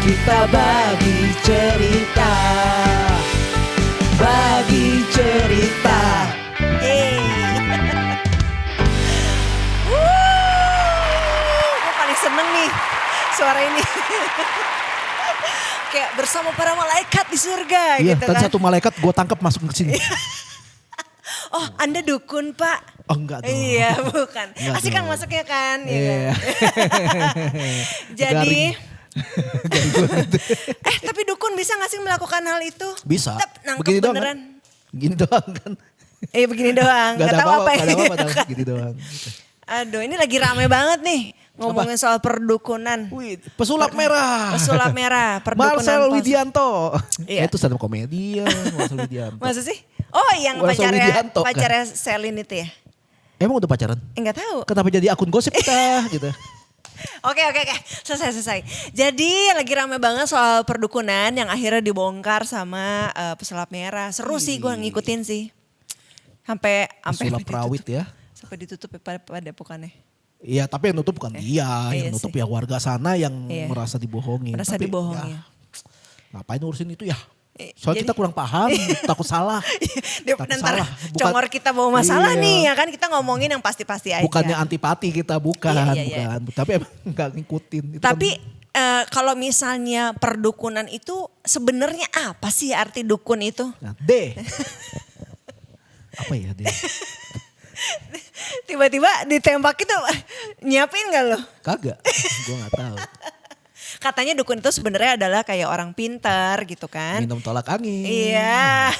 Kita bagi cerita. Bagi cerita. Gue paling seneng nih suara ini. Kayak bersama para malaikat di surga Iya, gitu dan kan. satu malaikat gue tangkap masuk ke sini. Oh, Anda dukun, Pak? Oh enggak dong. Iya, bukan. Enggak Asik kan dong. masuknya kan? ya Iya. kan? Jadi, tapi dukun bisa gak sih melakukan hal itu? Bisa. Nangkep Begini doang beneran. kan? Gini doang kan. Begini doang. Gak ada tahu apa-apa, ya. gak ada apa-apa. Gini doang. Gitu. Aduh, ini lagi rame banget nih ngomongin soal perdukunan. Wih, pesulap merah. Pesulap merah, perdukunan Marcel palsu. Widianto. Iya. Itu stand up komedi ya, Marcel Widianto. Masa sih? Oh, yang Marcel Widianto, kan? pacarnya Selin itu ya? Emang udah pacaran? Enggak tahu. Kenapa jadi akun gosip kita gitu? Oke. Selesai. Jadi lagi rame banget soal perdukunan yang akhirnya dibongkar sama pesulap merah. Seru sih gue ngikutin sih. Sampai Pesulap rawit ya. Sampai ditutup pada padepokannya. Iya, tapi yang nutup bukan dia, Iya yang nutup sih. ya warga sana yang Iya. merasa dibohongin. Merasa Tapi dibohongin. ya, ngapain urusin itu ya? Soalnya Jadi- kita kurang paham, takut salah. Dia Takut ntar salah. Bukan- congor kita bawa masalah Iya. nih ya kan, kita ngomongin yang pasti-pasti aja. Bukannya antipati kita, bukan. Iya. Bukan. Tapi emang nggak ngikutin. Itu Tapi kan, kalau misalnya perdukunan itu sebenarnya apa sih arti dukun itu? nah, D. Apa ya D? Tiba-tiba ditembak itu nyiapin gak lo? Kagak, gue gak tahu. Katanya dukun itu sebenarnya adalah kayak orang pintar gitu kan. Minum tolak angin. Iya.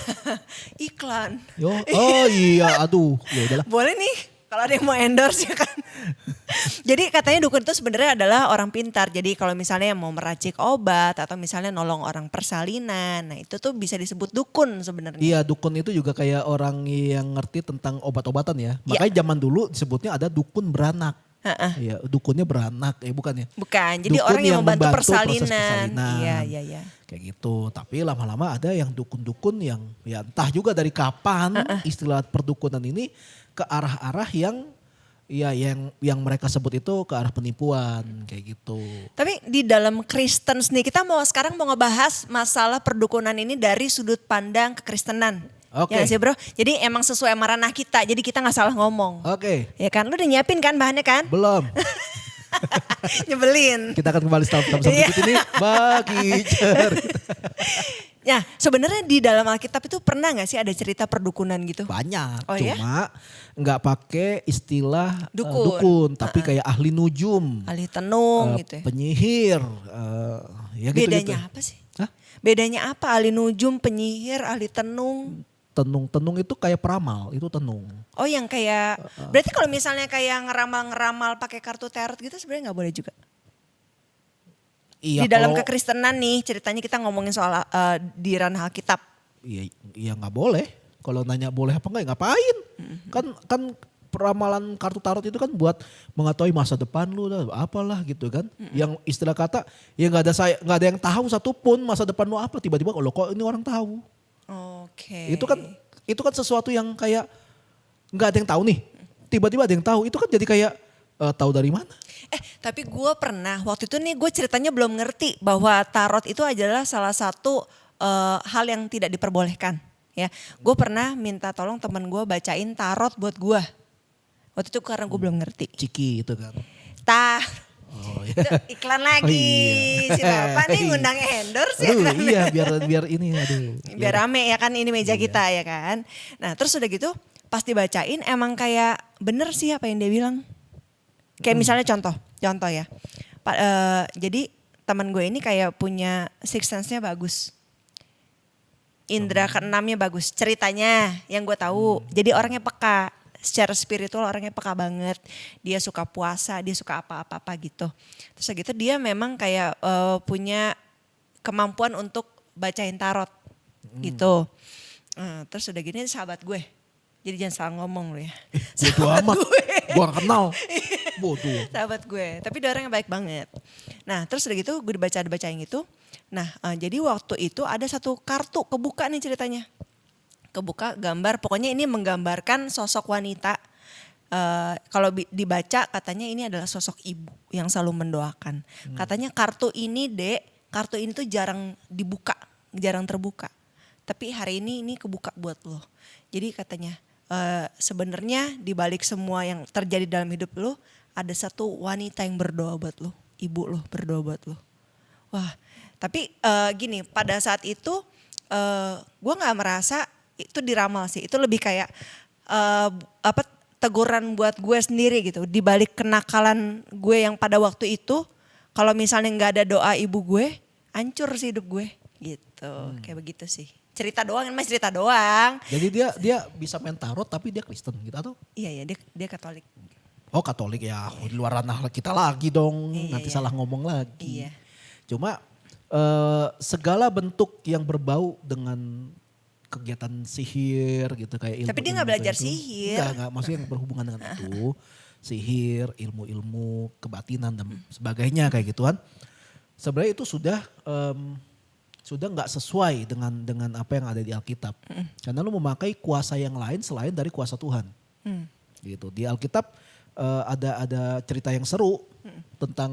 Iklan. Yo, oh iya, aduh, ya udahlah. Boleh nih kalau ada yang mau endorse ya kan. Jadi katanya dukun itu sebenarnya adalah orang pintar. Jadi kalau misalnya mau meracik obat atau misalnya nolong orang persalinan, nah itu tuh bisa disebut dukun sebenarnya. Iya, dukun itu juga kayak orang yang ngerti tentang obat-obatan ya. Makanya zaman dulu disebutnya ada dukun beranak. Iya, dukunnya beranak, bukan ya? Bukan, jadi Dukun orang yang membantu proses persalinan. Iya. Kayak gitu. Tapi lama-lama ada yang dukun-dukun yang ya entah juga dari kapan istilah perdukunan ini ke arah-arah yang ya yang mereka sebut itu ke arah penipuan kayak gitu. Tapi di dalam Kristen nih kita sekarang mau ngebahas masalah perdukunan ini dari sudut pandang kekristenan. Oke. Ya gak sih bro? Jadi emang sesuai sama ranah kita, jadi kita gak salah ngomong. Oke. Ya kan, lu udah nyiapin kan bahannya kan? Belum. Nyebelin. Kita akan kembali setelah berikut ini bagi cerita. Ya sebenarnya di dalam Alkitab itu pernah gak sih ada cerita perdukunan gitu? Banyak, Oh, ya? cuma nggak pakai istilah Dukun. tapi kayak ahli nujum, Ahli tenung gitu ya. penyihir, ya gitu. Bedanya apa sih? Hah? Bedanya apa? Ahli nujum, penyihir, ahli tenung. Tenung itu kayak peramal, itu tenung. Oh yang kayak, berarti kalau misalnya kayak ngeramal-ngeramal pakai kartu tarot gitu sebenarnya nggak boleh juga? Iya, Di dalam kalau- kekristenan nih ceritanya kita ngomongin soal di ranah Alkitab. Iya nggak boleh. Kalau nanya boleh apa enggak, ngapain? Kan peramalan kartu tarot itu kan buat mengetahui masa depan lu, apalah gitu kan. Yang istilah kata, ya nggak ada yang tahu satupun masa depan lu apa. Tiba-tiba kalau kok ini orang tahu. Oke. Itu kan sesuatu yang kayak nggak ada yang tahu nih. Tiba-tiba ada yang tahu. Itu kan jadi kayak tahu dari mana? Tapi gue pernah waktu itu nih gue ceritanya belum ngerti bahwa tarot itu adalah salah satu hal yang tidak diperbolehkan. Ya, gue pernah minta tolong teman gue bacain tarot buat gue. Waktu itu karena gue belum ngerti. Ciki itu kan. Oh, Itu iklan lagi. iya. Si Bapak nih ngundang endorse ya Aduh, kan. iya biar ini aduh. Biar rame ya kan ini meja kita ya kan. Nah terus udah gitu pas dibacain emang kayak bener sih apa yang dia bilang. Kayak misalnya contoh ya. Jadi teman gue ini kayak punya sixth sense-nya bagus. Indra keenamnya bagus. Ceritanya yang gue tahu. Jadi orangnya peka. Secara spiritual orangnya peka banget. Dia suka puasa, dia suka apa-apa gitu. Terus gitu dia memang kayak punya kemampuan untuk bacain tarot gitu. Terus udah gini sahabat gue. Jadi jangan salah ngomong lu ya. Bodoh amat. Gue gak kenal. Bodoh. Sahabat gue. Tapi dia orangnya baik banget. Nah terus udah gitu gue dibacain gitu. Nah jadi waktu itu ada satu kartu kebuka nih ceritanya. Kebuka gambar, pokoknya ini menggambarkan sosok wanita. Kalau dibaca katanya ini adalah sosok ibu yang selalu mendoakan. Katanya kartu ini Dek, kartu ini tuh jarang dibuka, jarang terbuka. Tapi hari ini kebuka buat lo. Jadi katanya sebenarnya di balik semua yang terjadi dalam hidup lo, ada satu wanita yang berdoa buat lo, ibu lo berdoa buat lo. Wah, tapi gini, pada saat itu gue nggak merasa itu diramal sih. Itu lebih kayak teguran buat gue sendiri gitu. Di balik kenakalan gue yang pada waktu itu, kalau misalnya nggak ada doa ibu gue, hancur sih hidup gue gitu. Kayak begitu sih. Cerita doang, mas cerita doang. Jadi dia bisa main tarot tapi dia Kristen gitu atau? Iya dia Katolik. Oh Katolik ya, di luar ranah kita lagi dong. Nanti Iya. salah ngomong lagi. Iya. Cuma segala bentuk yang berbau dengan kegiatan sihir gitu kayak ilmu. Tapi dia nggak belajar sihir. Enggak, maksudnya yang berhubungan dengan itu. Sihir, ilmu-ilmu kebatinan dan sebagainya kayak gituan. Sebenarnya itu sudah nggak sesuai dengan apa yang ada di Alkitab. Karena lu memakai kuasa yang lain selain dari kuasa Tuhan. Gitu. Di Alkitab ada cerita yang seru tentang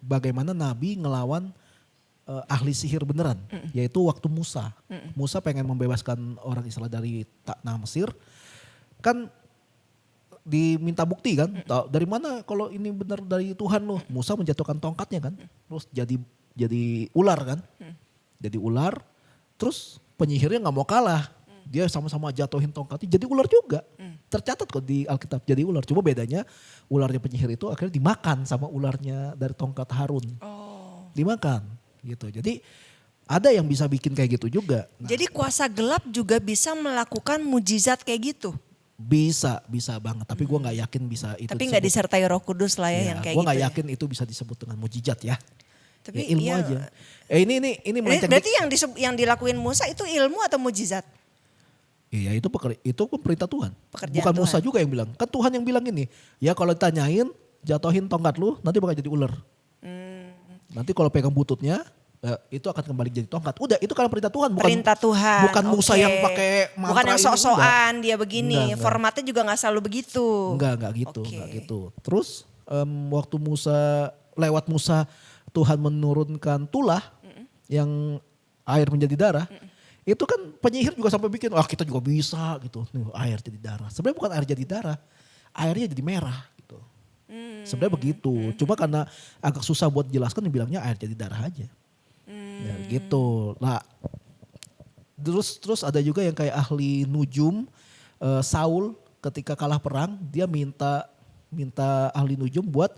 bagaimana Nabi ngelawan ahli sihir beneran, yaitu waktu Musa. Musa pengen membebaskan orang Israel dari tanah Mesir, kan diminta bukti kan, dari mana kalau ini benar dari Tuhan loh. Musa menjatuhkan tongkatnya kan, terus jadi ular kan, jadi ular, terus penyihirnya nggak mau kalah, dia sama-sama jatuhin tongkatnya, jadi ular juga. Tercatat kok di Alkitab jadi ular, cuma bedanya ularnya penyihir itu akhirnya dimakan sama ularnya dari tongkat Harun, dimakan. Gitu. Jadi ada yang bisa bikin kayak gitu juga. Nah, Jadi kuasa gelap juga bisa melakukan mujizat kayak gitu. bisa banget. Tapi gue nggak yakin bisa itu. Tapi nggak disertai Roh Kudus lah ya, yang kayak Gue gitu. nggak ya. yakin itu bisa disebut dengan mujizat ya. Tapi Ya, ilmu iya. aja. Ini melenceng. Berarti yang dilakuin Musa itu ilmu atau mujizat? Iya itu perintah Tuhan. Pekerjaan Bukan Tuhan. Musa juga yang bilang. Kan Tuhan yang bilang ini. Ya kalau ditanyain jatuhin tongkat lu nanti bakal jadi ular. Nanti kalau pegang bututnya itu akan kembali jadi tongkat. Udah itu kan perintah Tuhan. Perintah Tuhan. Bukan Musa oke. yang pakai mantra Bukan yang ini, sok-sokan dia begini. Enggak. Formatnya juga gak selalu begitu. Enggak gitu, Oke. enggak gitu. Terus waktu lewat Musa Tuhan menurunkan tulah yang air menjadi darah. Itu kan penyihir juga sampai bikin, kita juga bisa gitu. Nih, air jadi darah. Sebenarnya bukan air jadi darah, airnya jadi merah gitu. Sebenarnya begitu. Cuma karena agak susah buat jelaskan dibilangnya air jadi darah aja. Ya gitu. Nah, terus ada juga yang kayak ahli nujum, Saul ketika kalah perang dia minta ahli nujum buat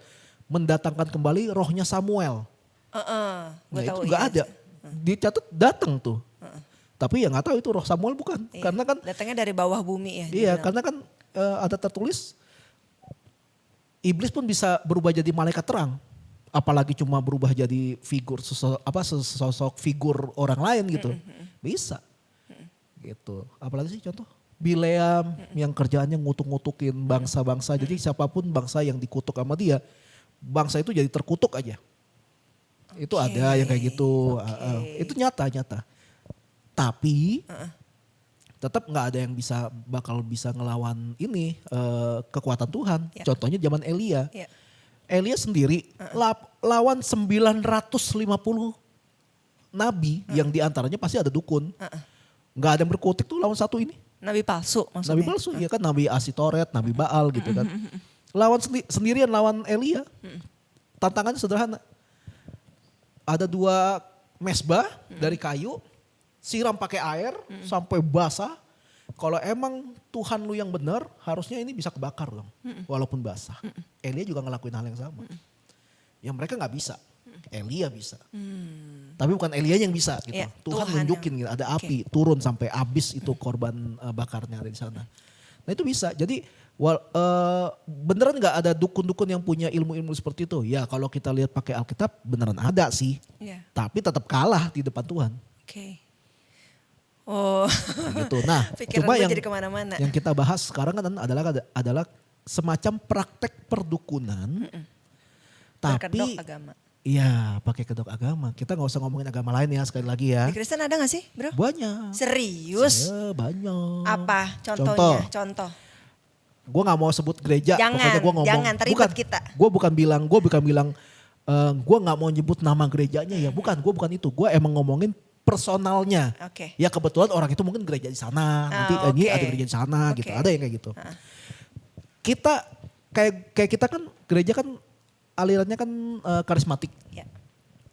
mendatangkan kembali rohnya Samuel. Gue Nah, tahu itu nggak iya. ada. Dicatat datang tuh. Tapi ya nggak tahu itu roh Samuel bukan. Iya. Karena kan Datangnya dari bawah bumi ya. dia iya, bilang. karena kan ada tertulis iblis pun bisa berubah jadi malaikat terang. Apalagi cuma berubah jadi figur sosok figur orang lain gitu. Bisa. Gitu. Apalagi sih contoh Bileam yang kerjaannya ngutuk-ngutukin bangsa-bangsa. Jadi siapapun bangsa yang dikutuk sama dia, bangsa itu jadi terkutuk aja. Itu ada yang kayak gitu. Oke. Itu nyata. Tapi tetap nggak ada yang bakal bisa ngelawan ini kekuatan Tuhan. Ya. Contohnya zaman Elia. Iya. Elia sendiri lawan 950 nabi yang diantaranya pasti ada dukun. Nggak ada yang berkutik tuh lawan satu ini. Nabi palsu maksudnya. Nabi palsu, ya kan Nabi Asitoret, Nabi Baal gitu kan. Lawan sendirian lawan Elia. Tantangannya sederhana. Ada 2 mesbah dari kayu, siram pakai air sampai basah. Kalau emang Tuhan lu yang benar, harusnya ini bisa kebakar dong, walaupun basah. Elia juga ngelakuin hal yang sama. Yang mereka nggak bisa, Elia bisa. Tapi bukan Elia yang bisa gitu. Iya, Tuhan Tuhan nunjukin gitu, ada api turun sampai habis itu korban bakarnya ada di sana. Nah itu bisa. Jadi beneran nggak ada dukun-dukun yang punya ilmu-ilmu seperti itu? Ya kalau kita lihat pakai Alkitab beneran ada sih. Iya. Tapi tetap kalah di depan Tuhan. Oke. Oh. Gitu. Nah, Pikiran cuma gue jadi kemana-mana. yang kita bahas sekarang kan adalah semacam praktek perdukunan. Berkedok Tapi agama. iya pakai kedok agama. Kita nggak usah ngomongin agama lain ya sekali lagi ya. Di Kristen ada gak sih bro? Banyak. Serius? Banyak. Apa contohnya? Contoh. Gue nggak mau sebut gereja. Jangan, Pokoknya gue ngomong. jangan, terlibat kita. Gue bukan bilang gue nggak mau nyebut nama gerejanya ya, gue bukan itu, gue emang ngomongin personalnya. Oke. Ya kebetulan orang itu mungkin gereja di sana, nanti ini oke. ada gereja di sana gitu, Oke. ada yang kayak gitu. Kita kayak kita kan gereja kan alirannya kan karismatik. Ya.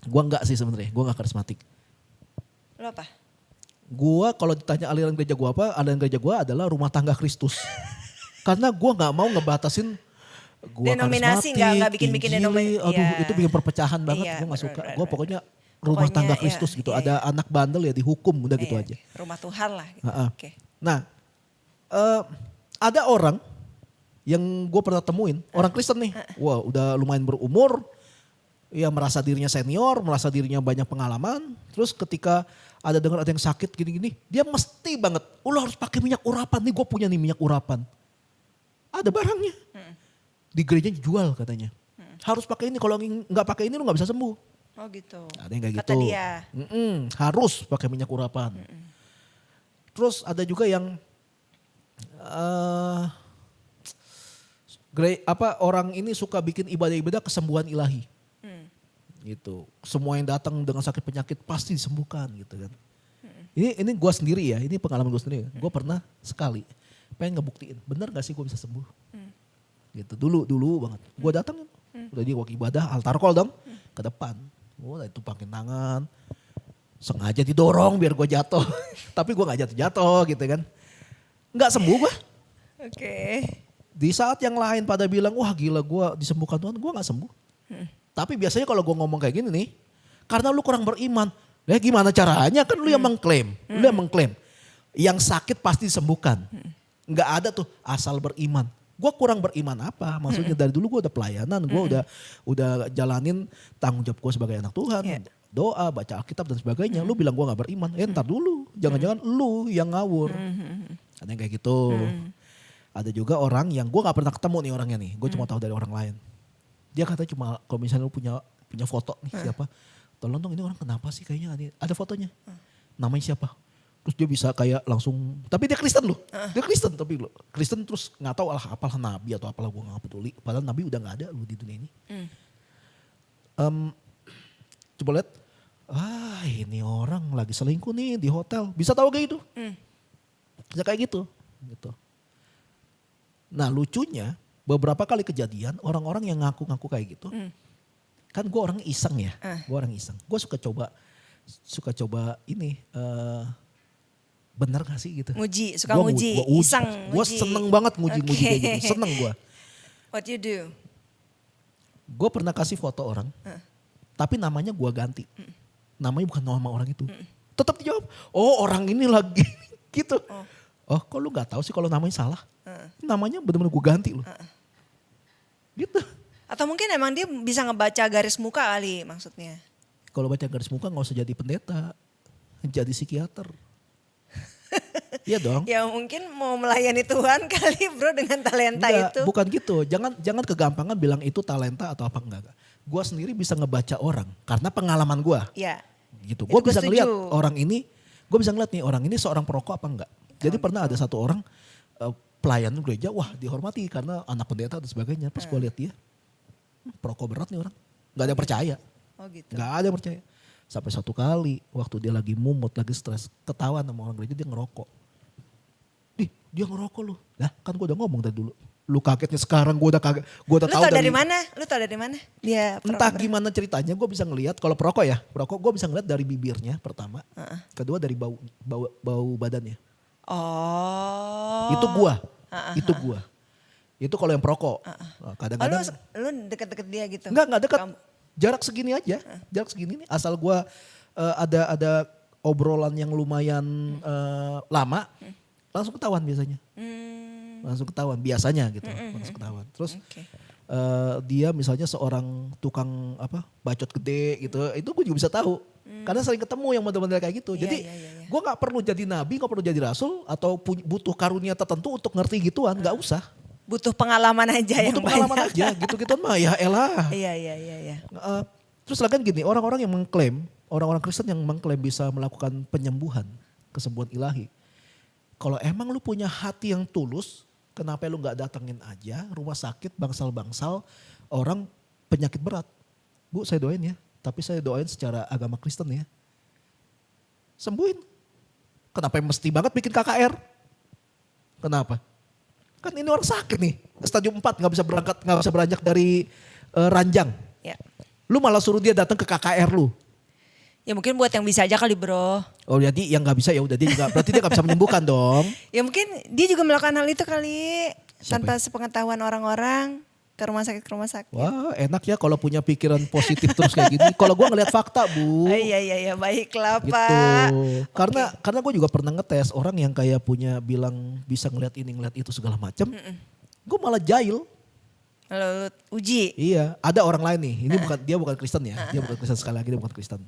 Gue enggak sih sebenarnya, gue enggak karismatik. Lo apa? Gue kalau ditanya aliran gereja gue apa, aliran gereja gue adalah rumah tangga Kristus. Karena gue nggak mau ngebatasin gue Denominasi, karismatik, nggak bikin-bikin Injili, denominasi. aduh Iya. itu bikin perpecahan banget, Iya, gue nggak suka. benar, Gue benar, pokoknya benar. rumah Pokoknya, tangga iya, Kristus gitu. iya, Ada iya. anak bandel ya dihukum, udah gitu Iya, aja. Rumah Tuhan lah gitu. Heeh. Oke. Nah, ada orang yang gue pernah temuin, orang Kristen nih, wah udah lumayan berumur, ya merasa dirinya senior, merasa dirinya banyak pengalaman, terus ketika ada dengar ada yang sakit gini-gini, dia mesti banget, lo harus pakai minyak urapan, nih gue punya nih minyak urapan. Ada barangnya, di gerejanya jual katanya. Harus pakai ini, kalau nggak pakai ini lo nggak bisa sembuh. Oh gitu. Ada yang kayak Kata gitu. dia. Harus pakai minyak urapan. Terus ada juga yang orang ini suka bikin ibadah-ibadah kesembuhan ilahi. Gitu. Semua yang datang dengan sakit penyakit pasti disembuhkan gitu kan. Ini gue sendiri ya, ini pengalaman gue sendiri. Gue pernah sekali pengen ngebuktiin, bener gak sih gue bisa sembuh? Gitu. Dulu banget. Gue datang, udah di waktu ibadah, altar call dong, ke depan. Gue itu pakai tangan, sengaja didorong biar gue jatuh. Tapi gue gak jatuh-jatuh gitu kan. Gak sembuh gue. Oke. Di saat yang lain pada bilang, wah gila gue disembuhkan Tuhan, gue gak sembuh. Tapi biasanya kalau gue ngomong kayak gini nih, karena lu kurang beriman. Ya gimana caranya, kan lu yang mengklaim. Lu yang mengklaim. Yang sakit pasti disembuhkan. Gak ada tuh asal beriman. Gue kurang beriman apa? Maksudnya dari dulu gue udah pelayanan, gue udah jalanin tanggung jawab gue sebagai anak Tuhan. Yeah. Doa, baca Alkitab dan sebagainya. Lu bilang gue gak beriman, ntar dulu. Jangan-jangan lu yang ngawur. Ada yang kayak gitu. Ada juga orang yang gue gak pernah ketemu nih orangnya nih. Gue cuma tahu dari orang lain. Dia katanya cuma kalau misalnya lu punya foto nih siapa. Tolong dong ini orang kenapa sih kayaknya ada fotonya. Namanya siapa. Terus dia bisa kayak langsung, tapi dia Kristen loh. Dia Kristen tapi loh. Kristen terus gak tahu apalah nabi atau apalah gue gak peduli. Padahal nabi udah gak ada loh di dunia ini. Coba lihat. Ini orang lagi selingkuh nih di hotel. Bisa tahu kayak gitu. Bisa kayak gitu. Nah lucunya beberapa kali kejadian orang-orang yang ngaku-ngaku kayak gitu. Kan gue orang iseng ya. Gue orang iseng. Gue suka coba ini. Bener gak sih gitu. Nguji, suka nguji. Iseng Gue seneng banget nguji-nguji kayak gitu. Seneng gue. What you do? Gue pernah kasih foto orang. Tapi namanya gue ganti. Namanya bukan nama orang itu. Tetap dijawab. Oh orang ini lagi gitu. Oh kok lu gak tahu sih kalau namanya salah. Namanya bener-bener gue ganti loh. Gitu. Atau mungkin emang dia bisa ngebaca garis muka kali maksudnya. Kalau baca garis muka gak usah jadi pendeta. Jadi psikiater. Iya dong. Ya mungkin mau melayani Tuhan kali bro dengan talenta Enggak, itu. bukan gitu. Jangan kegampangan bilang itu talenta atau apa enggak. Gue sendiri bisa ngebaca orang karena pengalaman gue. Iya. Gitu. Itu Gue gua bisa ngeliat setuju. orang ini. Gue bisa ngeliat nih orang ini seorang perokok apa enggak. Jadi pernah ada satu orang pelayan gereja, wah dihormati karena anak pendeta dan sebagainya. Pas gue lihat dia, perokok berat nih orang. Gak ada yang percaya. Oh gitu. Gak ada yang percaya. Sampai satu kali waktu dia lagi mumut, lagi stres, ketahuan sama orang gereja dia ngerokok. Dia ngerokok lu. Lah kan gue udah ngomong dari dulu. Lu kagetnya sekarang gue udah kaget. Gue udah Lu tahu tau dari mana? Lu tau dari mana? Dia Entah gimana ceritanya gue bisa ngelihat. Kalau perokok ya, perokok gue bisa ngelihat dari bibirnya pertama. Kedua dari bau badannya. Oh. Itu gua. Itu gua. Itu kalau yang perokok. Oh, Kadang-kadang. lu deket-deket dia gitu? Enggak dekat. Kamu- Jarak segini aja. Jarak segini nih. Asal gua ada obrolan yang lumayan lama. Langsung ketahuan biasanya. Langsung ketahuan. Biasanya gitu. Langsung ketahuan. Terus Oke. dia misalnya seorang tukang bacot gede gitu. Itu gue juga bisa tahu. Karena sering ketemu yang model-model kayak gitu. Iya, Jadi iya. gue gak perlu jadi nabi, gak perlu jadi rasul. Atau butuh karunia tertentu untuk ngerti gituan. Gak usah. Butuh pengalaman aja yang Butuh pengalaman banyak. aja. Gitu-gituan mah ya elah. Iya. Terus lagi gini, orang-orang yang mengklaim, orang-orang Kristen yang mengklaim bisa melakukan penyembuhan, kesembuhan ilahi. Kalau emang lu punya hati yang tulus, kenapa lu gak datengin aja rumah sakit bangsal-bangsal orang penyakit berat. Bu saya doain ya, tapi saya doain secara agama Kristen ya. Sembuhin. Kenapa mesti banget bikin KKR? Kenapa? Kan ini orang sakit nih, stadium 4 nggak bisa berangkat, nggak bisa beranjak dari ranjang. Ya. Lu malah suruh dia datang ke KKR lu. Ya mungkin buat yang bisa aja kali bro. Oh jadi yang nggak bisa ya udah dia juga, berarti dia nggak bisa menyembuhkan dong. Ya mungkin dia juga melakukan hal itu kali. Siapa Tanpa sepengetahuan orang-orang ke rumah sakit. Wah enak ya kalau punya pikiran positif terus kayak gini. Kalau gue ngeliat fakta Bu. Iya baiklah Gitu. Pak. Karena gue juga pernah ngetes orang yang kayak punya bilang bisa ngeliat ini ngeliat itu segala macam. Gue malah jahil. Lalu lu uji. Iya, ada orang lain nih. Ini dia bukan Kristen ya. Dia bukan Kristen sekali lagi dia bukan Kristen.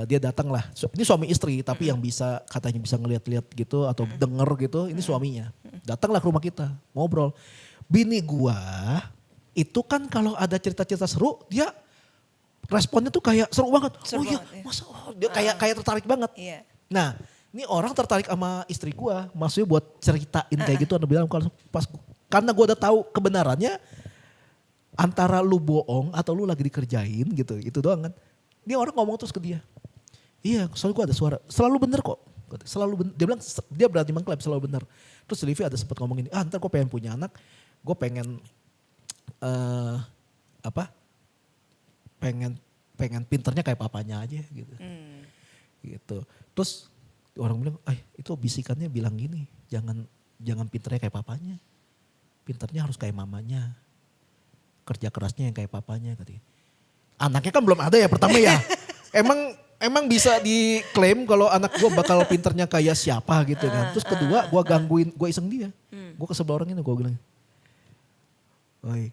Dia datang lah. Ini suami istri tapi yang bisa katanya bisa ngeliat-liat gitu atau denger gitu. Ini suaminya. Datanglah ke rumah kita ngobrol. Bini gua itu kan kalau ada cerita-cerita seru dia responnya tuh kayak seru banget. Seru iya, banget, ya. masa dia kayak tertarik banget. Iya. Nah, ini orang tertarik sama istri gua, maksudnya buat ceritain kayak gitu. Anda bilang kalau pas karena gua udah tahu kebenarannya antara lu bohong atau lu lagi dikerjain gitu, itu doang kan. Dia orang ngomong terus ke dia. Iya, soalnya gua ada suara. Selalu bener kok. Selalu bener. Dia bilang dia berani mengklaim selalu bener. Terus Livi ada sempat ngomong gini, ntar gue pengen punya anak, gue pengen pengen pinternya kayak papanya aja gitu. Gitu. Terus orang bilang, itu bisikannya bilang gini, jangan pinternya kayak papanya. Pinternya harus kayak mamanya. Kerja kerasnya yang kayak papanya katanya. Anaknya kan belum ada ya pertama ya. Emang bisa diklaim kalau anak gue bakal pinternya kayak siapa gitu kan. Terus kedua gue gangguin, gue iseng dia. Gue ke sebelah orang ini gue bilang, oi,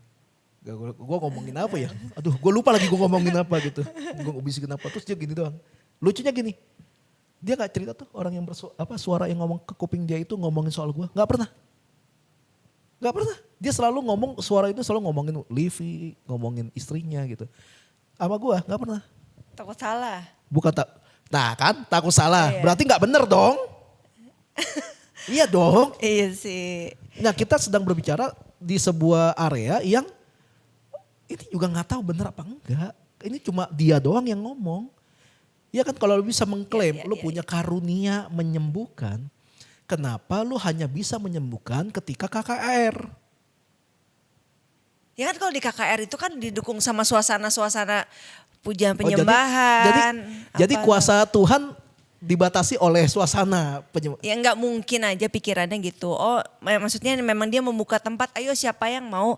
gue ngomongin apa ya? Aduh gue lupa lagi gue ngomongin apa gitu. Gue bisikin apa, terus dia gini doang. Lucunya gini, dia gak cerita tuh orang yang suara yang ngomong ke kuping dia itu ngomongin soal gue. Gak pernah. Dia selalu ngomong, suara itu selalu ngomongin Livi, ngomongin istrinya gitu. Sama gue gak pernah. Takut salah. Bukan nah kan takut salah. Iya. Berarti gak bener dong. Iya dong. Iya sih. Nah kita sedang berbicara di sebuah area yang ini juga gak tahu bener apa enggak. Ini cuma dia doang yang ngomong. Ya kan kalau lu bisa mengklaim lu punya karunia menyembuhkan. Kenapa lu hanya bisa menyembuhkan ketika KKR? Ya kan kalau di KKR itu kan didukung sama suasana-suasana pujian penyembahan. Jadi kuasa Tuhan dibatasi oleh suasana penyembahan. Ya nggak mungkin aja pikirannya gitu. Oh maksudnya memang dia membuka tempat, ayo siapa yang mau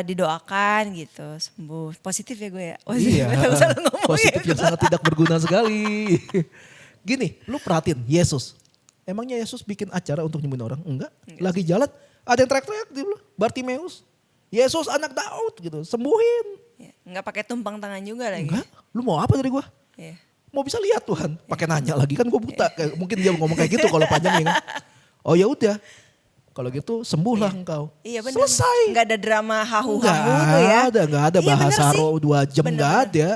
didoakan gitu. Sembuh. Positif ya gue ya. Iya, positif ya. yang sangat tidak berguna sekali. Gini, lu perhatiin Yesus. Emangnya Yesus bikin acara untuk nyembuhin orang? Enggak. Lagi jalan ada yang teriak-teriak dia bilang, Bartimeus. Yesus anak Daud gitu, sembuhin. Ya, nggak pakai tumpang tangan juga lagi. Enggak, lu mau apa dari gua? Ya. Mau bisa lihat Tuhan, pakai nanya lagi kan gua buta. Mungkin dia ngomong kayak gitu kalau panjang ya kan. Oh ya udah, kalau gitu sembuhlah engkau. Iya benar. Selesai. Nggak ada drama hahu-hahu tuh ya. Nggak ada Iya, bahasa bener sih. roh 2 jam Bener, nggak ada.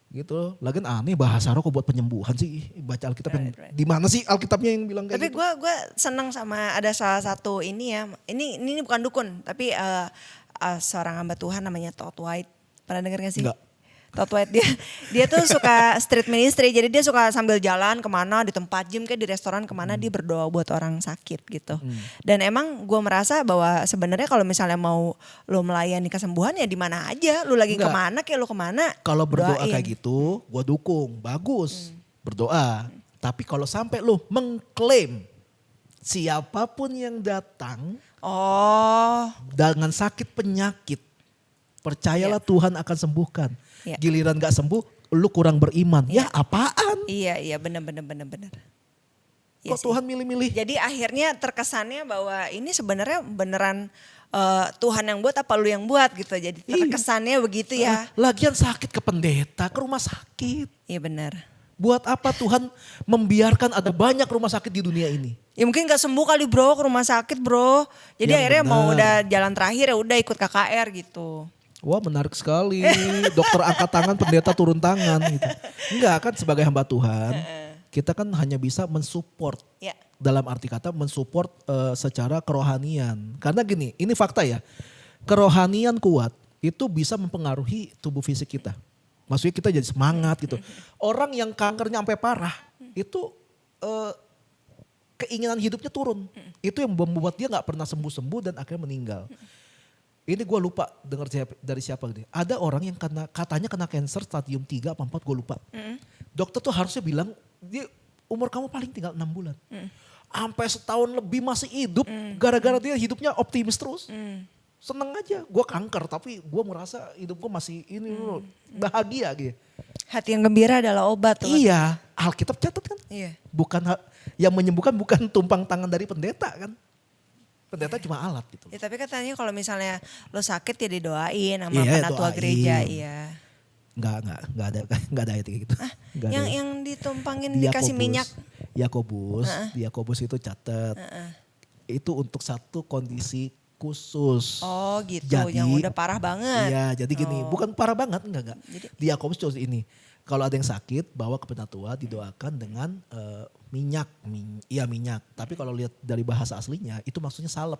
Gitu, lagian aneh bahasa roh kok buat penyembuhan sih. Baca Alkitab yang di mana sih Alkitabnya yang bilang kayak Tapi gitu? gue senang sama ada salah satu ini ya. Ini bukan dukun, tapi seorang hamba Tuhan namanya Todd White. Pernah denger gak sih? Enggak. Todd White dia tuh suka street ministry. Jadi dia suka sambil jalan kemana di tempat gym kayak di restoran kemana dia berdoa buat orang sakit gitu. Dan emang gue merasa bahwa sebenarnya kalau misalnya mau lo melayani kesembuhan ya di mana aja. Lo lagi Enggak. kemana kayak lo kemana. Kalau berdoa doain. kayak gitu, gue dukung, bagus berdoa. Tapi kalau sampai lu mengklaim siapapun yang datang Oh. dengan sakit penyakit, percayalah Tuhan akan sembuhkan. Iya. Giliran gak sembuh, lu kurang beriman. Ya apaan? Iya benar. Iya Kok sih. Tuhan milih-milih? Jadi akhirnya terkesannya bahwa ini sebenarnya beneran Tuhan yang buat apa lu yang buat gitu. Jadi terkesannya begitu ya. Lagian sakit ke pendeta, ke rumah sakit. Iya benar. Buat apa Tuhan membiarkan ada banyak rumah sakit di dunia ini? Ya mungkin gak sembuh kali bro ke rumah sakit bro. Jadi Yang akhirnya mau benar. udah jalan terakhir ya udah ikut KKR gitu. Wah menarik sekali, dokter angkat tangan, pendeta turun tangan gitu. Enggak kan sebagai hamba Tuhan, kita kan hanya bisa mensupport. Ya. Dalam arti kata mensupport secara kerohanian. Karena gini, ini fakta ya, kerohanian kuat itu bisa mempengaruhi tubuh fisik kita. Maksudnya kita jadi semangat gitu. Orang yang kankernya sampai parah itu keinginan hidupnya turun. Itu yang membuat dia nggak pernah sembuh-sembuh dan akhirnya meninggal. Ini gue lupa dengar dari siapa nih. Ada orang yang katanya kena cancer stadium 3 apa 4 gue lupa. Dokter tuh harusnya bilang dia umur kamu paling tinggal 6 bulan. Sampai setahun lebih masih hidup gara-gara dia hidupnya optimis terus. Seneng aja, gue kanker tapi gue merasa hidup gue masih ini bahagia gitu. Hati yang gembira adalah obat. Iya, Alkitab catat kan. Iya. Bukan yang menyembuhkan bukan tumpang tangan dari pendeta kan. Pendeta cuma alat gitu. Ya, tapi katanya kalau misalnya lo sakit ya didoain sama Iya, penatua doain. gereja. Iya. Enggak ada itu kayak gitu. Nggak ada. Yang ditumpangin dikasih minyak. Yakobus itu catat. Itu untuk satu kondisi khusus. Oh gitu, Jadi, yang udah parah banget. Iya, jadi gini, bukan parah banget enggak. Jadi- Di Yakobus cuma ini. Kalau ada yang sakit, bawa ke penatua didoakan dengan minyak. Minyak. Tapi kalau lihat dari bahasa aslinya, itu maksudnya salep.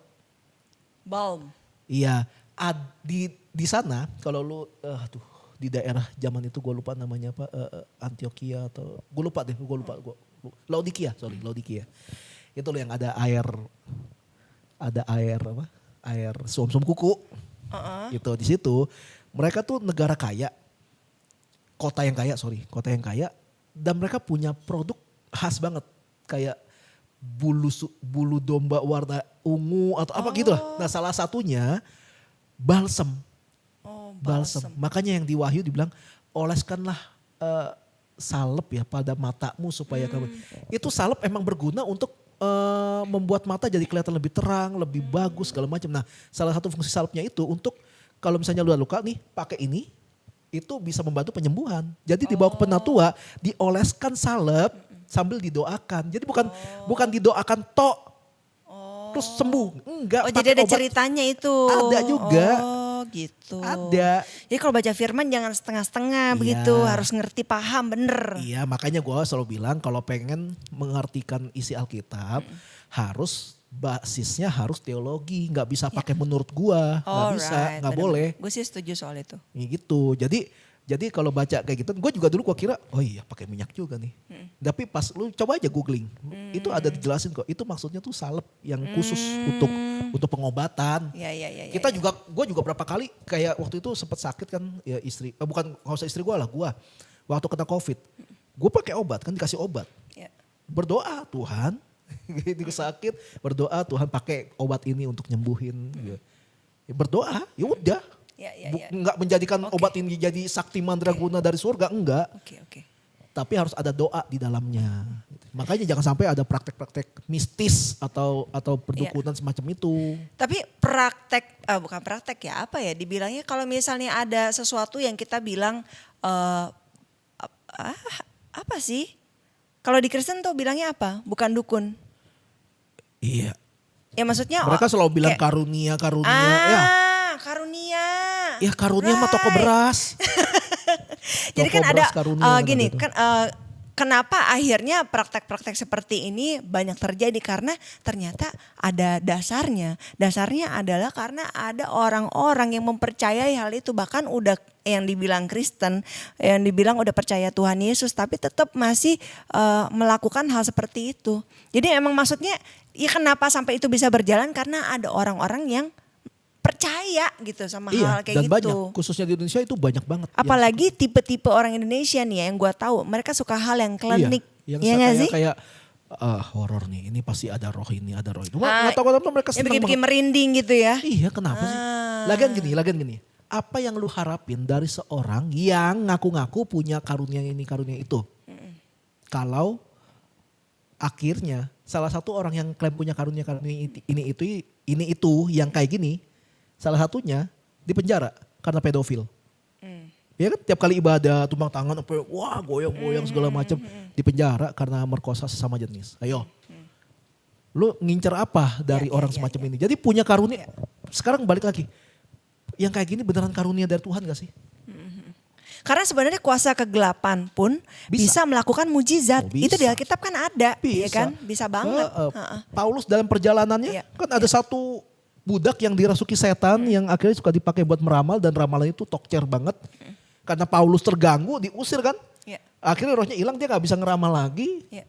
Balm. Iya, di sana kalau lu di daerah zaman itu gue lupa namanya apa, Antioquia atau gue lupa. Laodikia. Itu loh yang ada air apa? Air suam-suam kuku. Itu di situ mereka tuh negara kaya. Kota yang kaya dan mereka punya produk khas banget kayak bulu domba warna ungu atau apa gitu lah. Nah, salah satunya balsem. Oh, Balsem. Makanya yang di Wahyu dibilang oleskanlah salep ya pada matamu supaya kamu. Itu salep emang berguna untuk membuat mata jadi kelihatan lebih terang, lebih bagus segala macam. Nah, salah satu fungsi salepnya itu untuk kalau misalnya lu ada luka nih, pakai ini itu bisa membantu penyembuhan. Jadi dibawa ke penatua, dioleskan salep sambil didoakan. Jadi bukan didoakan tok terus sembuh. Enggak. Oh jadi ada obat. ceritanya itu. Ada juga. Oh gitu. Ada. Jadi kalau baca firman jangan setengah-setengah Iya. begitu. Harus ngerti paham bener. Iya, makanya gue selalu bilang kalau pengen mengartikan isi Alkitab harus basisnya harus teologi, nggak bisa pakai menurut gua, nggak bisa, nggak boleh. Gue sih setuju soal itu. Ya gitu. Jadi kalau baca kayak gitu, gue juga dulu gua kira, oh iya pakai minyak juga nih. Tapi pas lu coba aja googling, itu ada dijelasin kok. Itu maksudnya tuh salep yang khusus untuk pengobatan. Iya. Kita juga, gue juga berapa kali kayak waktu itu sempat sakit kan, ya istri, bukan nggak usah istri gue lah, gue waktu kena COVID, gue pakai obat kan dikasih obat, Ya. berdoa Tuhan, gitu sakit, berdoa Tuhan pakai obat ini untuk nyembuhin, ya berdoa, ya udah. Ya. Enggak menjadikan obat ini jadi sakti mandraguna dari surga, enggak. Oke. Tapi harus ada doa di dalamnya. Makanya jangan sampai ada praktek-praktek mistis atau perdukunan semacam itu. Tapi bukan praktek ya, apa ya dibilangnya kalau misalnya ada sesuatu yang kita bilang apa sih? Kalau di Kristen tuh bilangnya apa? Bukan dukun. Iya. Ya maksudnya Mereka selalu bilang kayak- karunia ya. Karunia. Ya karunia mah toko beras. Jadi Toko kan ada beras karunia gini gitu. kan kenapa akhirnya praktek-praktek seperti ini banyak terjadi karena ternyata ada dasarnya. Dasarnya adalah karena ada orang-orang yang mempercayai hal itu, bahkan udah yang dibilang Kristen, yang dibilang udah percaya Tuhan Yesus tapi tetap masih melakukan hal seperti itu. Jadi emang maksudnya ya kenapa sampai itu bisa berjalan karena ada orang-orang yang percaya gitu sama hal kayak dan gitu. banyak, khususnya di Indonesia itu banyak banget. Apalagi tipe-tipe orang Indonesia nih ya, yang gue tahu mereka suka hal yang klinik. Yang Iya nggak sih? kayak horor nih, ini pasti ada roh ini, ada roh itu. Nggak tahu kenapa mereka Yang senang bikin banget. merinding gitu ya. Iya, kenapa sih? Lagian gini. Apa yang lu harapin dari seorang yang ngaku-ngaku punya karunia ini, karunia itu? Kalau akhirnya salah satu orang yang klaim punya karunia ini itu yang kayak gini, salah satunya di penjara karena pedofil. Ya kan tiap kali ibadah tumpang tangan wah goyang-goyang segala macam di penjara karena merkosa sesama jenis. Ayo. Lu ngincer apa dari orang semacam ini? Jadi punya karunia. Sekarang balik lagi. Yang kayak gini beneran karunia dari Tuhan gak sih? Karena sebenarnya kuasa kegelapan pun bisa melakukan mujizat. Oh, bisa. Itu di Alkitab kan ada, ya kan? Bisa banget. Paulus dalam perjalanannya Iya. kan ada satu budak yang dirasuki setan yang akhirnya suka dipakai buat meramal dan ramalan itu tokcer banget. Karena Paulus terganggu, diusir kan. Ya. Akhirnya rohnya hilang, dia gak bisa ngeramal lagi. Ya.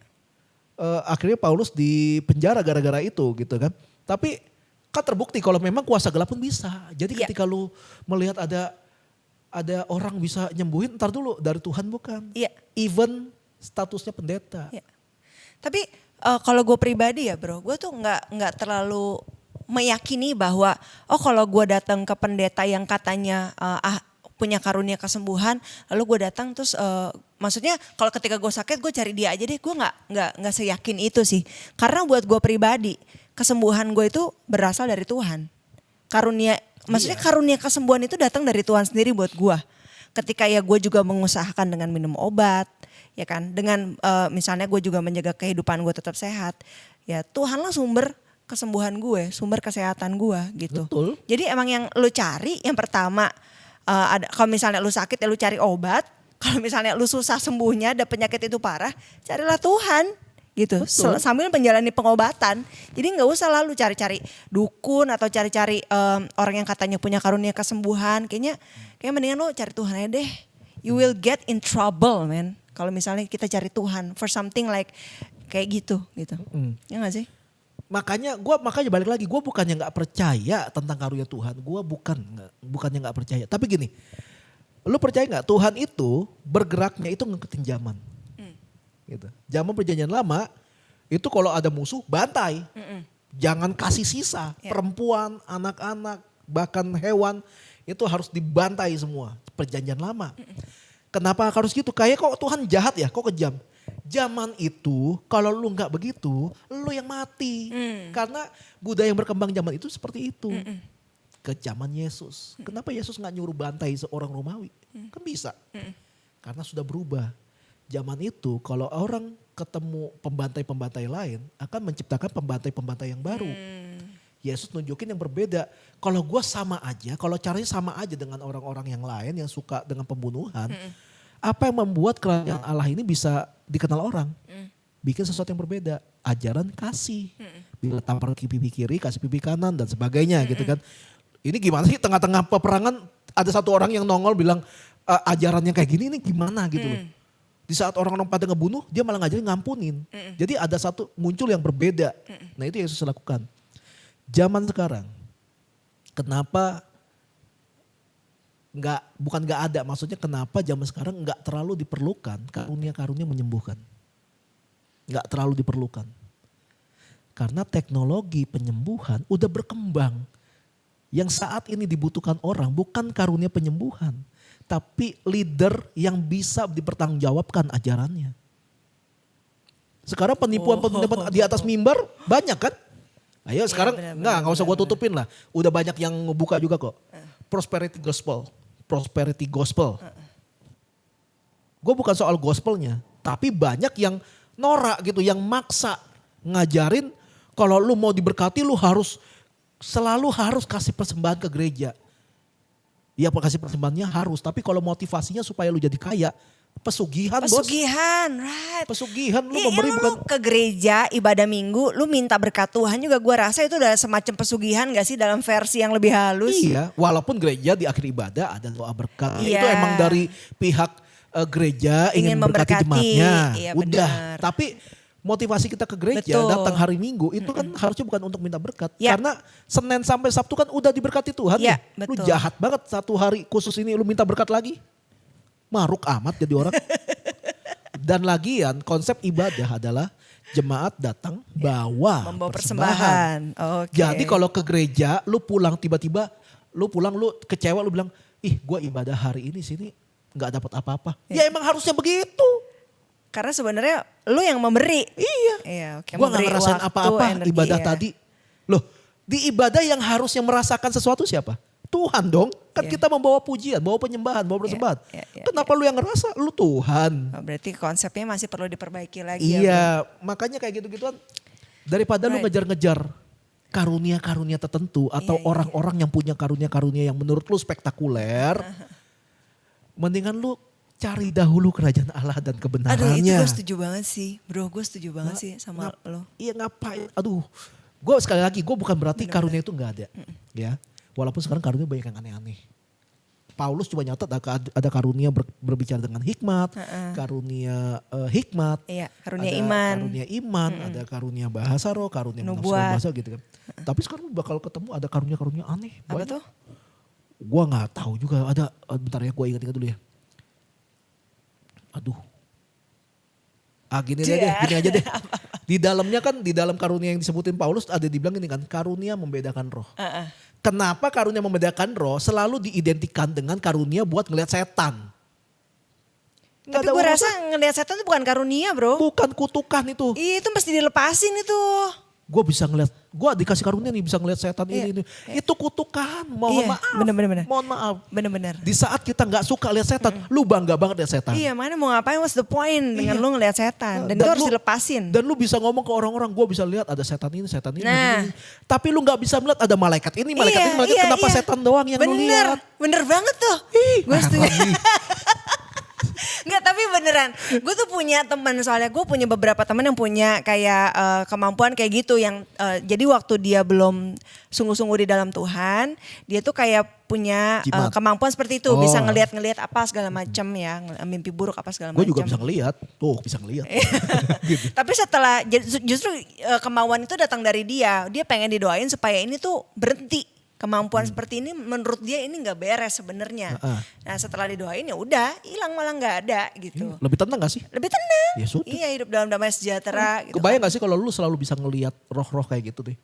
Akhirnya Paulus di penjara gara-gara itu gitu kan. Tapi kan terbukti kalau memang kuasa gelap pun bisa. Jadi Ya. ketika lu melihat ada orang bisa nyembuhin, ntar dulu dari Tuhan bukan. Iya. Even statusnya pendeta. Ya. Tapi kalau gue pribadi ya bro, gue tuh nggak terlalu meyakini bahwa kalau gue datang ke pendeta yang katanya punya karunia kesembuhan, lalu gue datang terus maksudnya kalau ketika gue sakit gue cari dia aja deh, gue nggak seyakin itu sih. Karena buat gue pribadi kesembuhan gue itu berasal dari Tuhan. Maksudnya karunia kesembuhan itu datang dari Tuhan sendiri buat gue. Ketika ya gue juga mengusahakan dengan minum obat, ya kan, dengan misalnya gue juga menjaga kehidupan gue tetap sehat, ya Tuhanlah sumber kesembuhan gue, sumber kesehatan gue gitu. Betul. Jadi emang yang lu cari yang pertama, kalau misalnya lu sakit ya lu cari obat, kalau misalnya lu susah sembuhnya, ada penyakit itu parah, carilah Tuhan gitu. Sambil menjalani pengobatan. Jadi nggak usah lalu cari-cari dukun atau cari-cari orang yang katanya punya karunia kesembuhan. Kayak mendingan lu cari Tuhan aja deh. You will get in trouble, man. Kalau misalnya kita cari Tuhan for something like kayak gitu. Ya nggak sih? Makanya balik lagi, gue bukannya nggak percaya tentang karunia Tuhan, gue bukannya nggak percaya. Tapi gini, lu percaya nggak Tuhan itu bergeraknya itu ngikutin zaman, gitu. Zaman perjanjian lama itu kalau ada musuh bantai, jangan kasih sisa. Perempuan, anak-anak, bahkan hewan itu harus dibantai semua. Perjanjian lama. Kenapa harus gitu? Kayak kok Tuhan jahat ya, kok kejam. Zaman itu kalau lu nggak begitu, lu yang mati. Karena budaya yang berkembang zaman itu seperti itu. Ke zaman Yesus. Kenapa Yesus nggak nyuruh bantai seorang Romawi? Kan bisa. Karena sudah berubah. Zaman itu kalau orang ketemu pembantai-pembantai lain akan menciptakan pembantai-pembantai yang baru. Yesus nunjukin yang berbeda. Kalau gue sama aja, kalau caranya sama aja dengan orang-orang yang lain yang suka dengan pembunuhan. Apa yang membuat kerajaan Allah ini bisa dikenal orang? Bikin sesuatu yang berbeda. Ajaran kasih. Bila tampar pipi kiri, kasih pipi kanan dan sebagainya gitu kan. Ini gimana sih tengah-tengah peperangan ada satu orang yang nongol bilang ajarannya kayak gini ini gimana gitu loh. Di saat orang-orang pada ngebunuh dia malah ngajarin ngampunin. Jadi ada satu muncul yang berbeda. Nah itu Yesus lakukan. Zaman sekarang kenapa bukan nggak ada, maksudnya kenapa zaman sekarang nggak terlalu diperlukan karunia-karunia menyembuhkan. Nggak terlalu diperlukan. Karena teknologi penyembuhan udah berkembang. Yang saat ini dibutuhkan orang bukan karunia penyembuhan. Tapi leader yang bisa dipertanggungjawabkan ajarannya. Sekarang penipuan di atas mimbar banyak kan? Ayo sekarang nggak usah gue tutupin lah. Udah banyak yang ngebuka juga kok. Prosperity gospel. Gue bukan soal gospelnya, tapi banyak yang norak gitu, yang maksa ngajarin kalau lu mau diberkati lu selalu harus kasih persembahan ke gereja. Ya kasih persembahannya harus, tapi kalau motivasinya supaya lu jadi kaya, pesugihan bos. Right. Pesugihan lu Iya, memberi bukan. Lu ke gereja ibadah minggu, lu minta berkat Tuhan juga gue rasa itu udah semacam pesugihan gak sih dalam versi yang lebih halus? Iya, walaupun gereja di akhir ibadah ada doa berkat. Iya. Itu emang dari pihak gereja ingin memberkati jemaatnya. Iya, udah, benar. tapi motivasi kita ke gereja datang hari Minggu itu kan harusnya bukan untuk minta berkat. Ya. Karena Senin sampai Sabtu kan udah diberkati Tuhan Ya, nih. Lu betul. jahat banget satu hari khusus ini lu minta berkat lagi. Maruk amat jadi orang. Dan lagian konsep ibadah adalah jemaat datang membawa persembahan. Oke. Jadi kalau ke gereja lu pulang tiba-tiba lu kecewa lu bilang, "Ih, gua ibadah hari ini sini nggak dapat apa-apa." Ya emang harusnya begitu. Karena sebenarnya lu yang memberi. Iya. Iya, oke. Gua nggak ngerasain apa-apa energi, ibadah iya. tadi. Loh, di ibadah yang harusnya merasakan sesuatu siapa? Tuhan dong. Kan Iya. kita membawa pujian, bawa penyembahan, bawa persembahan. Iya, Kenapa lu yang ngerasa? Lu Tuhan. Oh, berarti konsepnya masih perlu diperbaiki lagi. Ya, Iya, makanya kayak gitu-gituan. Daripada lu Right. ngejar-ngejar karunia-karunia tertentu atau Iya. orang-orang yang punya karunia-karunia yang menurut lu spektakuler. Mendingan lu cari dahulu kerajaan Allah dan Aduh, kebenarannya. itu gue setuju banget sih. Bro, gue setuju banget sih sama lo. Iya ngapain? Aduh, Gue sekali lagi, gue bukan berarti karunia itu nggak ada, ya. Walaupun sekarang karunia banyak yang aneh-aneh. Paulus cuma nyatat ada karunia berbicara dengan hikmat, karunia hikmat, Iya, karunia ada iman. karunia iman, ada karunia bahasa roh, karunia menafsirkan Nubuat. bahasa gitu kan. Tapi sekarang bakal ketemu ada karunia-karunia aneh. Apa banyak. tuh? Gua nggak tahu juga ada. Bentar ya, gue ingat-ingat dulu ya. Aduh. Gini aja deh. Di dalamnya kan, di dalam karunia yang disebutin Paulus ada dibilang ini kan, karunia membedakan roh. Kenapa karunia membedakan roh selalu diidentikan dengan karunia buat ngelihat setan? Nggak Tapi ada gue urusan. rasa ngelihat setan itu bukan karunia bro. Bukan kutukan itu. Itu mesti dilepasin itu. Gue bisa ngelihat, gue dikasih karunia nih bisa ngelihat setan ini. Itu kutukan, mohon Iya, maaf. bener-bener. Mohon maaf. Bener-bener. Di saat kita nggak suka lihat setan, lu bangga banget lihat setan. Iya, mana mau ngapain, what's the point dengan lu ngelihat setan. Dan, Dan itu harus lu- dilepasin. Dan lu bisa ngomong ke orang-orang, gue bisa lihat ada setan ini, Nah. ini. Tapi lu nggak bisa melihat ada malaikat ini, malaikat ini, malaikat kenapa setan doang yang lu lihat? Bener banget tuh. Gue setuju. Enggak, tapi beneran. Gue tuh punya teman, soalnya gue punya beberapa teman yang punya kayak kemampuan kayak gitu. Yang jadi waktu dia belum sungguh-sungguh di dalam Tuhan, dia tuh kayak punya Jimat. kemampuan seperti itu. Oh. Bisa ngelihat-ngelihat apa segala macam ya. Mimpi buruk apa segala macam. Gue juga bisa ngelihat, tuh bisa ngelihat. Tapi setelah justru kemauan itu datang dari dia. Dia pengen didoain supaya ini tuh berhenti. Kemampuan seperti ini menurut dia ini nggak beres sebenarnya. Nah setelah didoain ya udah hilang malah nggak ada gitu. Lebih tenang gak sih? Lebih tenang. Ya sudah. Iya, hidup dalam damai sejahtera. Gitu Kebayang gak sih kalau lu selalu bisa ngelihat roh-roh kayak gitu deh.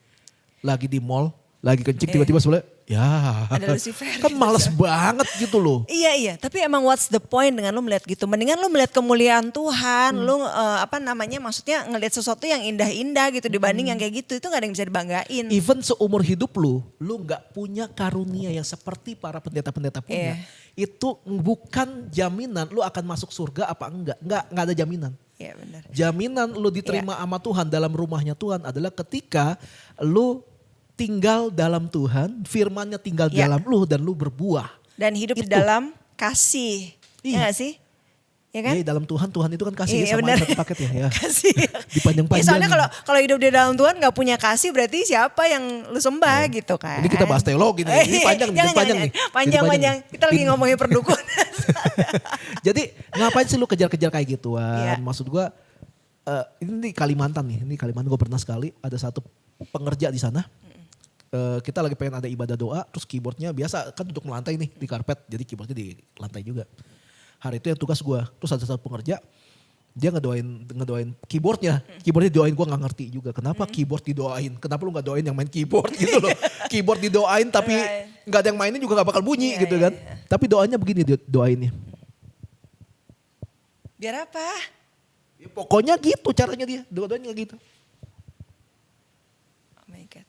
Lagi di mall, lagi kencing tiba-tiba sebelah, ya. Ada Lucifer Kan gitu. males banget gitu loh. Iya, tapi emang what's the point dengan lu melihat gitu? Mendingan lu melihat kemuliaan Tuhan, lu maksudnya ngelihat sesuatu yang indah-indah gitu dibanding yang kayak gitu. Itu gak ada yang bisa dibanggain. Even seumur hidup lu gak punya karunia yang seperti para pendeta-pendeta punya. Itu bukan jaminan lu akan masuk surga apa enggak. Enggak ada jaminan. Iya benar. Jaminan lu diterima sama Tuhan dalam rumahnya Tuhan adalah ketika lu tinggal dalam Tuhan, firman-Nya tinggal dalam lu dan lu berbuah. Dan hidup di Itu. dalam kasih. Iya. Iya gak sih? Ya kan? Ya, dalam Tuhan itu kan kasih Iya, sama benar. satu paket ya. Kasih. Dipanjang-panjangin. Soalnya kalau hidup di dalam Tuhan gak punya kasih berarti siapa yang lu sembah gitu kan. Ini kita bahas teologi nih. Ini panjang nih, panjang nih. Panjang. Kita lagi ngomongin perdukunan. Jadi ngapain sih lu kejar-kejar kayak gituan? Iya. Maksud gua ini di Kalimantan nih. Ini Kalimantan gue pernah sekali ada satu pengerja di sana. Kita lagi pengen ada ibadah doa, terus keyboardnya biasa kan duduk melantai nih di karpet, jadi keyboardnya di lantai juga. Hari itu yang tugas gue, terus ada satu pengerja, dia ngedoain keyboardnya didoain, gue nggak ngerti juga kenapa keyboard didoain, kenapa lu nggak doain yang main keyboard gitu loh. Keyboard didoain tapi nggak ada yang mainin juga nggak bakal bunyi gitu kan. Tapi doanya begini doainnya. Biar apa? Ya, pokoknya gitu caranya dia, doanya gitu. Oh my God.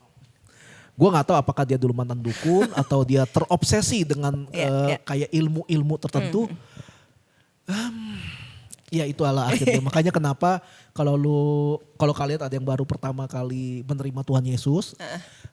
Gue nggak tahu apakah dia dulu mantan dukun atau dia terobsesi dengan kayak ilmu-ilmu tertentu. Ya itu adalah akhirnya. Makanya kenapa kalau kalian ada yang baru pertama kali menerima Tuhan Yesus,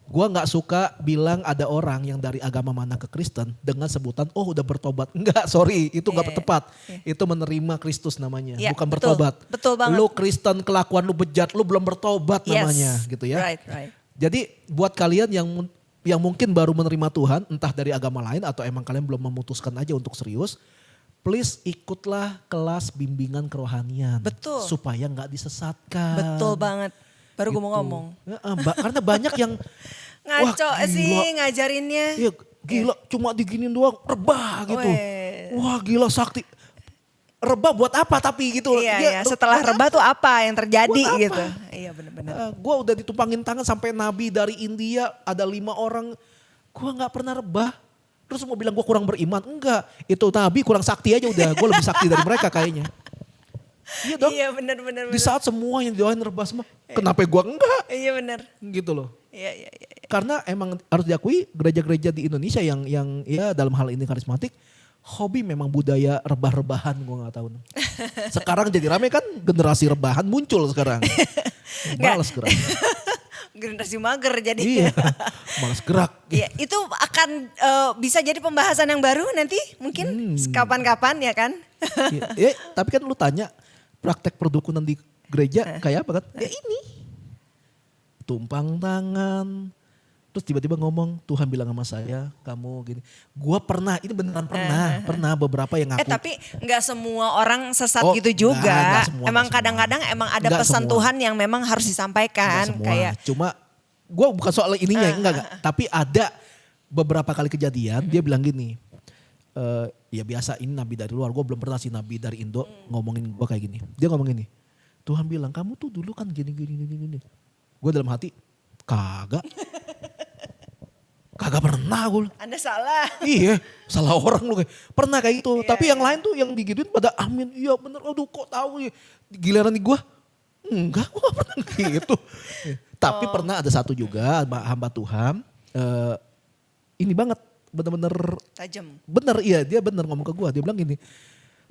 gue nggak suka bilang ada orang yang dari agama mana ke Kristen dengan sebutan udah bertobat. Enggak, sorry, itu nggak tepat. Itu menerima Kristus namanya, bukan bertobat. Betul banget. Lu Kristen, kelakuan lu bejat, lu belum bertobat namanya, gitu ya. Right. Jadi buat kalian yang mungkin baru menerima Tuhan, entah dari agama lain atau emang kalian belum memutuskan aja untuk serius, please ikutlah kelas bimbingan kerohanian. Betul. Supaya nggak disesatkan. Betul banget. Baru gue mau Gitu. ngomong. Karena banyak yang Ngaco wah, sih gila. ngajarinnya. Iya, gila cuma diginin doang rebah gitu. Weh. Wah gila sakti. Rebah buat apa tapi gitu. Iya, setelah rebah tuh apa yang terjadi Buat apa? gitu. Iya benar-benar. Gue udah ditumpangin tangan sampai nabi dari India ada 5 orang. Gue nggak pernah rebah. Terus mau bilang gue kurang beriman. Enggak, itu nabi kurang sakti aja udah. Gue lebih sakti dari mereka kayaknya. Iya dong. Iya benar-benar. Di saat semua yang didoain rebah semua. Kenapa gue enggak? Iya benar. Gitu loh. Iya. Karena emang harus diakui gereja-gereja di Indonesia yang ya dalam hal ini karismatik. Hobi memang budaya rebah-rebahan, gue gak tahu. Sekarang jadi rame kan generasi rebahan muncul sekarang. Males gerak. Generasi mager jadi. Iya, males gerak. Iya, itu akan bisa jadi pembahasan yang baru nanti mungkin kapan-kapan ya kan. Tapi kan lu tanya praktek perdukunan di gereja kayak apa kan? Ya ini. tumpang tangan. Terus tiba-tiba ngomong, Tuhan bilang sama saya, kamu gini. Gua pernah, ini beneran pernah beberapa yang ngaku. Tapi nggak semua orang sesat Oh, gitu juga. nggak semua, Emang nggak kadang-kadang emang ada Nggak pesan semua. Tuhan yang memang harus disampaikan. Nggak semua. Kayak Cuma gue bukan soal ininya, enggak. Tapi ada beberapa kali kejadian dia bilang gini, ya biasa ini nabi dari luar, gue belum pernah sih nabi dari Indo ngomongin gue kayak gini. Dia ngomong gini, Tuhan bilang kamu tuh dulu kan gini. Gue dalam hati, kagak pernah gue. Anda salah. Iya, salah orang lu kayak. Pernah kayak gitu. Tapi yang lain tuh yang digituin pada amin. Iya bener, aduh kok tahu ya. Giliran nih gue, enggak gue gak pernah gitu. Tapi pernah ada satu juga hamba Tuhan. Ini banget, bener-bener. Tajam. Bener, iya dia bener ngomong ke gue. Dia bilang gini,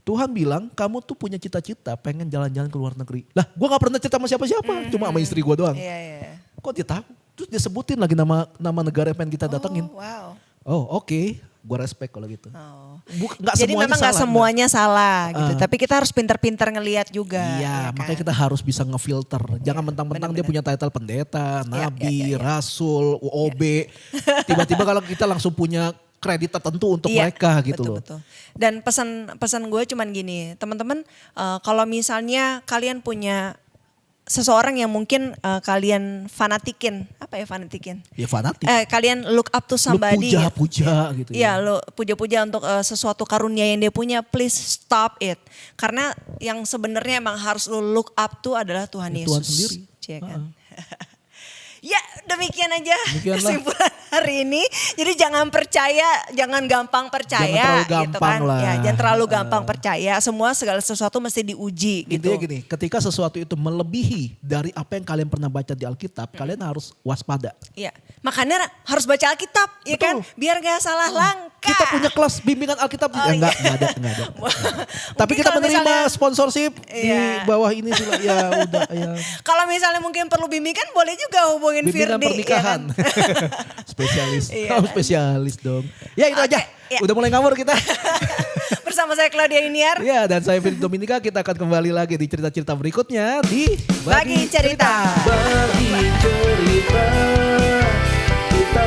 Tuhan bilang kamu tuh punya cita-cita pengen jalan-jalan ke luar negeri. Lah gue gak pernah cerita sama siapa-siapa. Cuma sama istri gue doang. Iya. Kok dia tahu? Terus dia sebutin lagi nama negara yang pengen kita datengin. Oh, wow. Oh oke, gue respect kalau gitu. Oh. Nggak Jadi semuanya memang nggak salah, semuanya salah gitu. Tapi kita harus pintar-pintar ngelihat juga. Iya, ya kan? makanya kita harus bisa ngefilter. Jangan mentang-mentang dia punya title pendeta, nabi, rasul, UOB. Tiba-tiba kalau kita langsung punya kredit tertentu untuk mereka gitu loh. Betul. Dan pesan gue cuman gini, teman-teman, kalau misalnya kalian punya seseorang yang mungkin kalian fanatikin, apa ya fanatikin? Ya fanatik. Kalian look up to Lu somebody. puja-puja gitu Iya, lo puja-puja untuk sesuatu karunia yang dia punya, please stop it. Karena yang sebenarnya emang harus lo look up to adalah Tuhan Ya, Yesus. Tuhan sendiri. Cia kan? Ya demikian aja Demikianlah. kesimpulan hari ini. Jadi jangan gampang percaya Jangan terlalu gitu gampang kan. lah. Ya, jangan terlalu gampang percaya. Segala sesuatu mesti diuji gitu. Intinya gini, ketika sesuatu itu melebihi dari apa yang kalian pernah baca di Alkitab, kalian harus waspada. Iya, makanya harus baca Alkitab, ya kan? Biar gak salah langkah. Kita punya kelas bimbingan Alkitab. Enggak ada. Tapi Mungkin kita kalau menerima misalnya- sponsorship di Iya. bawah ini sih. Ya udah ya. Kalau misalnya mungkin perlu bimbingan, boleh juga hubungin Bimbingan Firdi. pernikahan. Ya kan? Spesialis. Iya. Oh, spesialis dong. Ya itu Oke, aja. ya. Udah mulai ngawur kita. Bersama saya Claudia Iniar. Ya dan saya Firdi Dominika. Kita akan kembali lagi di cerita-cerita berikutnya di Bagi Cerita. Bagi cerita. Kita